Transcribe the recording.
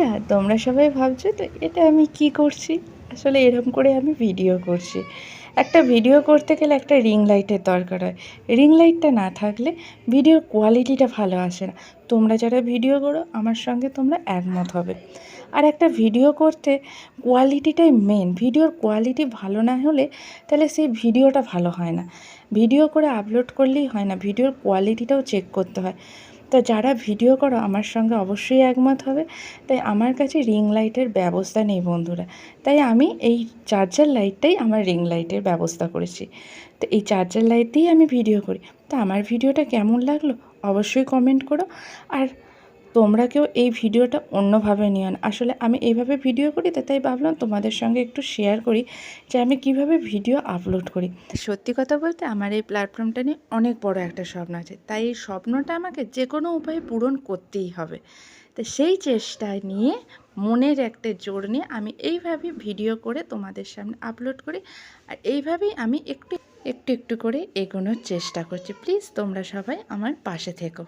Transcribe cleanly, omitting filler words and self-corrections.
বন্ধুরা, তোমরা সবাই ভাবছো তো এটা আমি কি করছি। আসলে এরকম করে আমি ভিডিও করছি। একটা ভিডিও করতে গেলে একটা রিং লাইটের দরকার হয়। রিং লাইটটা না থাকলে ভিডিওর কোয়ালিটিটা ভালো আসে না। তোমরা যারা ভিডিও করো আমার সঙ্গে তোমরা একমত হবে। আর একটা ভিডিও করতে কোয়ালিটিটাই মেন। ভিডিওর কোয়ালিটি ভালো না হলে তাহলে সেই ভিডিওটা ভালো হয় না। ভিডিও করে আপলোড করলেই হয় না, ভিডিওর কোয়ালিটিটাও চেক করতে হয়। তো যারা ভিডিও করো আমার সঙ্গে অবশ্যই একমত হবে। তাই আমার কাছে রিং লাইটের ব্যবস্থা নেই বন্ধুরা, তাই আমি এই চার্জার লাইটটাই আমার রিং লাইটের ব্যবস্থা করেছি। তো এই চার্জার লাইট দিয়েই আমি ভিডিও করি। তো আমার ভিডিওটা কেমন লাগলো অবশ্যই কমেন্ট করো। আর তোমরা কেউ এই ভিডিওটা অন্যভাবে নিও না। আসলে আমি এইভাবে ভিডিও করি, তো তাই ভাবলাম তোমাদের সঙ্গে একটু শেয়ার করি যে আমি কিভাবে ভিডিও আপলোড করি। সত্যি কথা বলতে আমার এই প্ল্যাটফর্মটা নিয়ে অনেক বড় একটা স্বপ্ন আছে, তাই এই স্বপ্নটা আমাকে যে কোনো উপায়ে পূরণ করতেই হবে। তো সেই চেষ্টায় নিয়ে মনের একটা জোর নিয়ে আমি এইভাবেই ভিডিও করে তোমাদের সামনে আপলোড করি। আর এইভাবেই আমি একটু একটু করে এগোনোর চেষ্টা করছি। প্লিজ তোমরা সবাই আমার পাশে থেকো।